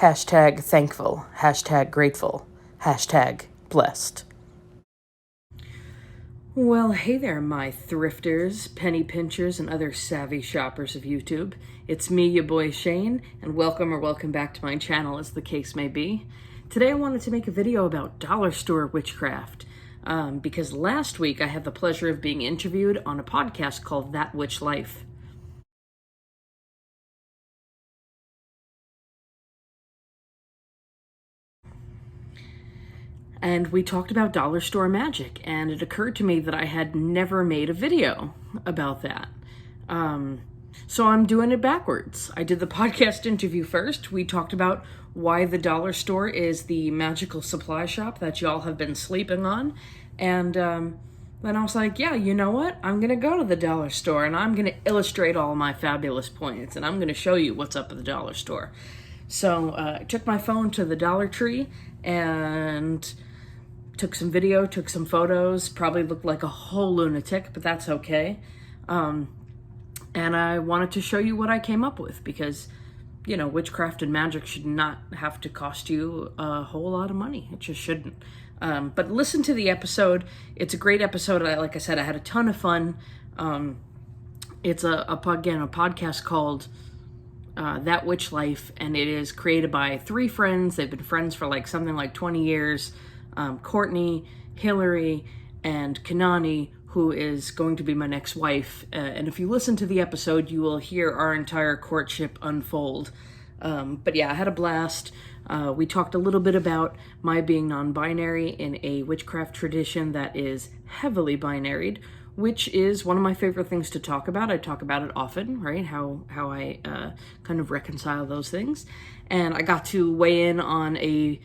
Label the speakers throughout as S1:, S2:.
S1: Hashtag thankful. Hashtag grateful. Hashtag blessed. Well, hey there, my thrifters, penny pinchers, and other savvy shoppers of YouTube. It's me, your boy Shane, and welcome back to my channel, as the case may be. Today I wanted to make a video about dollar store witchcraft, because last week I had the pleasure of being interviewed on a podcast called That Witch Life. And we talked about dollar store magic, and it occurred to me that I had never made a video about that. So I'm doing it backwards. I did the podcast interview first. We talked about why the dollar store is the magical supply shop that y'all have been sleeping on. And then I was like, yeah, you know what? I'm going to go to the dollar store, and I'm going to illustrate all my fabulous points, and I'm going to show you what's up at the dollar store. So I took my phone to the Dollar Tree and took some video, took some photos, probably looked like a whole lunatic, but that's okay. And I wanted to show you what I came up with because, you know, witchcraft and magic should not have to cost you a whole lot of money. It just shouldn't. But listen to the episode. It's a great episode. Like I said, I had a ton of fun. It's a podcast called That Witch Life, and it is created by three friends. They've been friends for something like 20 years. Courtney, Hillary, and Kanani, who is going to be my next wife. And if you listen to the episode, you will hear our entire courtship unfold. But yeah, I had a blast. We talked a little bit about my being non-binary in a witchcraft tradition that is heavily binaried, which is one of my favorite things to talk about. I talk about it often, right? How I kind of reconcile those things. And I got to weigh in on a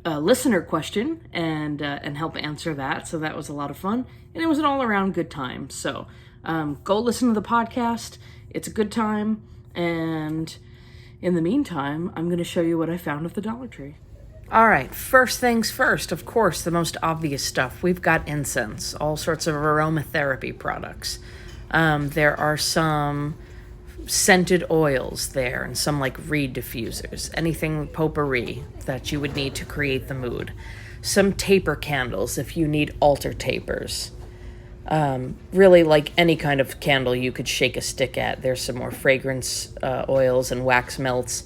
S1: listener question and help answer that. So that was a lot of fun. And it was an all-around good time. So go listen to the podcast. It's a good time. And in the meantime, I'm going to show you what I found at the Dollar Tree. All right, first things first, of course, the most obvious stuff. We've got incense, all sorts of aromatherapy products. There are some scented oils there and some reed diffusers, anything potpourri that you would need to create the mood. Some taper candles if you need altar tapers. Really any kind of candle you could shake a stick at. There's some more fragrance oils and wax melts.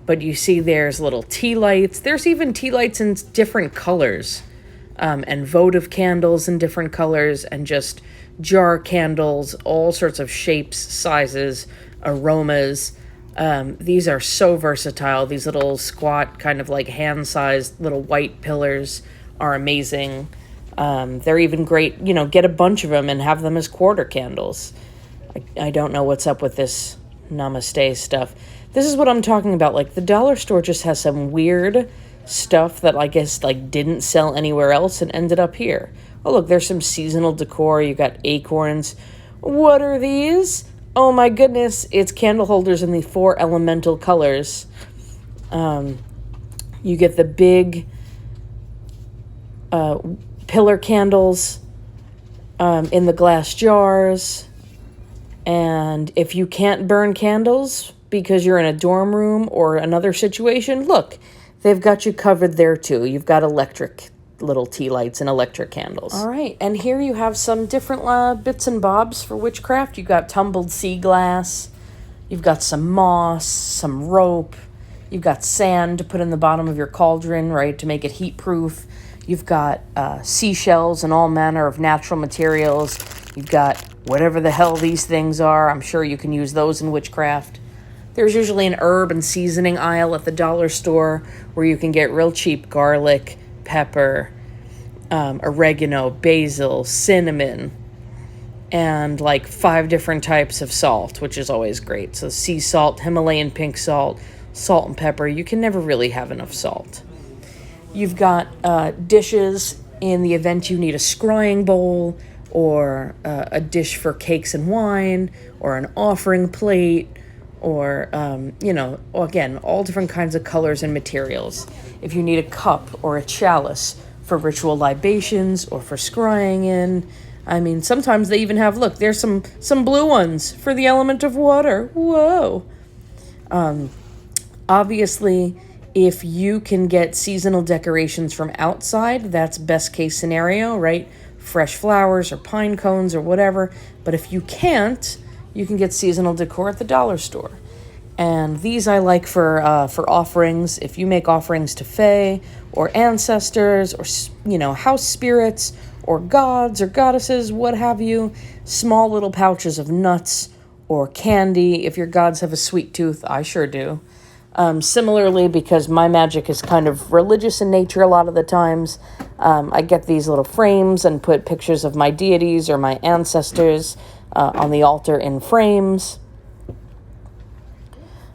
S1: But you see there's little tea lights. There's even tea lights in different colors. And votive candles in different colors. And just jar candles, all sorts of shapes, sizes, aromas. These are so versatile. These little squat, kind of hand-sized little white pillars are amazing. They're even great, get a bunch of them and have them as quarter candles. I don't know what's up with this namaste stuff. This is what I'm talking about. The dollar store just has some weird stuff that I guess didn't sell anywhere else and ended up here. Oh, look, there's some seasonal decor. You got acorns. What are these? Oh my goodness, it's candle holders in the 4 elemental colors. You get the big pillar candles in the glass jars. And if you can't burn candles because you're in a dorm room or another situation, look, they've got you covered there too. You've got electric little tea lights and electric candles. All right, and here you have some different bits and bobs for witchcraft. You've got tumbled sea glass, you've got some moss, some rope, you've got sand to put in the bottom of your cauldron, right, to make it heat proof. You've got seashells and all manner of natural materials. You've got whatever the hell these things are. I'm sure you can use those in witchcraft. There's usually an herb and seasoning aisle at the dollar store where you can get real cheap garlic, pepper, oregano, basil, cinnamon, and 5 different types of salt, which is always great. So sea salt, Himalayan pink salt, salt and pepper. You can never really have enough salt. You've got dishes in the event you need a scrying bowl or a dish for cakes and wine or an offering plate or, again, all different kinds of colors and materials. If you need a cup or a chalice for ritual libations or for scrying in. I mean, sometimes they even have, look, there's some blue ones for the element of water. Whoa. Obviously, If you can get seasonal decorations from outside, that's best case scenario, right? Fresh flowers or pine cones or whatever. But if you can't, you can get seasonal decor at the dollar store. And these I like for offerings. If you make offerings to Fae or ancestors or, house spirits or gods or goddesses, what have you, small little pouches of nuts or candy. If your gods have a sweet tooth, I sure do. Similarly, because my magic is kind of religious in nature a lot of the times, I get these little frames and put pictures of my deities or my ancestors on the altar in frames.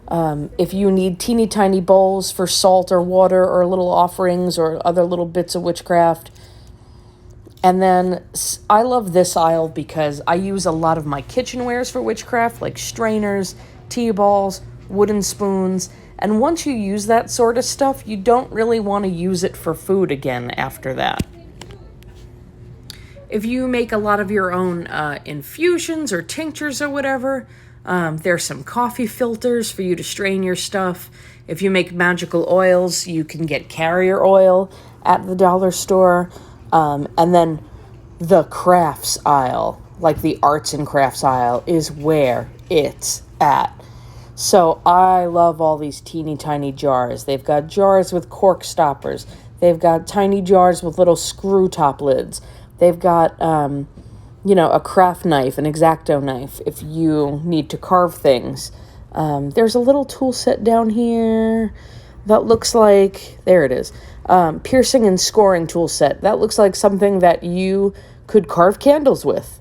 S1: If you need teeny tiny bowls for salt or water or little offerings or other little bits of witchcraft. And then I love this aisle because I use a lot of my kitchenwares for witchcraft, like strainers, tea balls, wooden spoons. And once you use that sort of stuff, you don't really want to use it for food again after that. If you make a lot of your own infusions or tinctures or whatever, there's some coffee filters for you to strain your stuff. If you make magical oils, you can get carrier oil at the dollar store. And then the crafts aisle, like the arts and crafts aisle, is where it's at. So I love all these teeny tiny jars. They've got jars with cork stoppers. They've got tiny jars with little screw top lids. They've got, a craft knife, an X-Acto knife, if you need to carve things. There's a little tool set down here that looks like, there it is, piercing and scoring tool set. That looks like something that you could carve candles with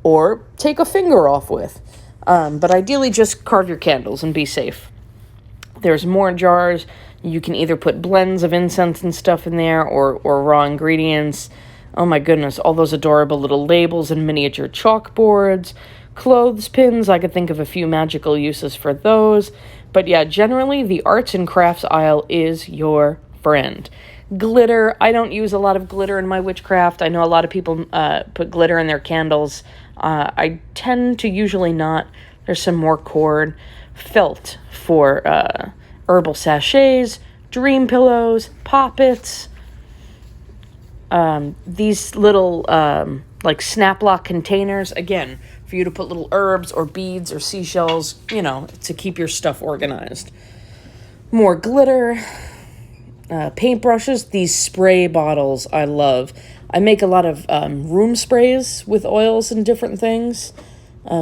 S1: or take a finger off with. But ideally just carve your candles and be safe. There's more jars. You can either put blends of incense and stuff in there or raw ingredients. Oh my goodness, all those adorable little labels and miniature chalkboards, clothespins. I could think of a few magical uses for those. But yeah, generally the arts and crafts aisle is your friend. Glitter. I don't use a lot of glitter in my witchcraft. I know a lot of people put glitter in their candles. I tend to usually not. There's some more cord. Felt for herbal sachets, dream pillows, poppets. These little like snap lock containers, again, for you to put little herbs or beads or seashells, to keep your stuff organized. More glitter, paintbrushes, these spray bottles I love. I make a lot of room sprays with oils and different things,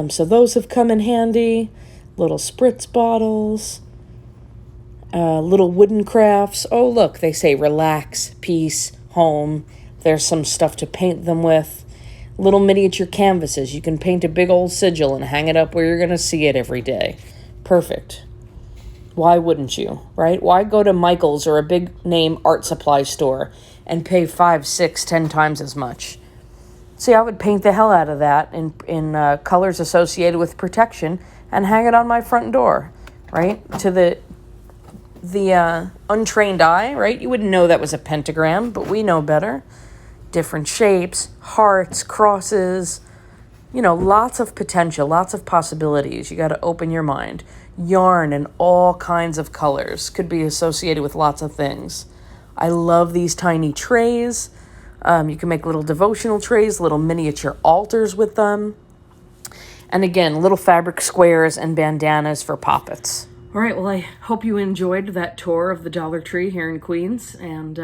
S1: so those have come in handy. Little spritz bottles, little wooden crafts. Oh, look, they say relax, peace, home. There's some stuff to paint them with. Little miniature canvases. You can paint a big old sigil and hang it up where you're going to see it every day. Perfect. Why wouldn't you, right? Why go to Michael's or a big name art supply store and pay 5, 6, 10 times as much? See, I would paint the hell out of that in colors associated with protection and hang it on my front door, right? To the untrained eye, right? You wouldn't know that was a pentagram, but we know better. Different shapes, hearts, crosses, lots of potential, lots of possibilities. You got to open your mind. Yarn in all kinds of colors could be associated with lots of things. I love these tiny trays. You can make little devotional trays, little miniature altars with them. And again, little fabric squares and bandanas for poppets. All right, well, I hope you enjoyed that tour of the Dollar Tree here in Queens, and,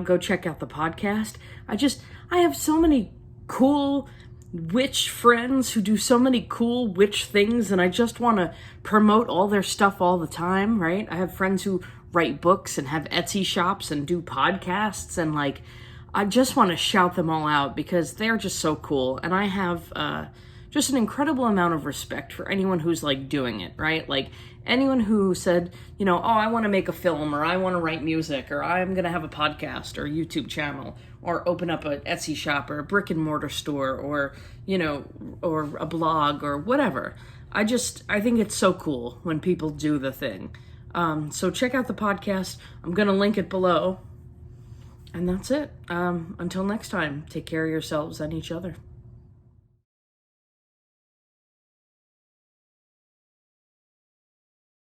S1: go check out the podcast. I have so many cool witch friends who do so many cool witch things, and I just want to promote all their stuff all the time, right? I have friends who write books and have Etsy shops and do podcasts, and, I just want to shout them all out because they're just so cool, and I have, just an incredible amount of respect for anyone who's doing it, right? Anyone who said, I want to make a film, or I want to write music, or I'm going to have a podcast or a YouTube channel, or open up an Etsy shop or a brick and mortar store, or, or a blog or whatever. I think it's so cool when people do the thing. So check out the podcast. I'm going to link it below. And that's it. Until next time, take care of yourselves and each other.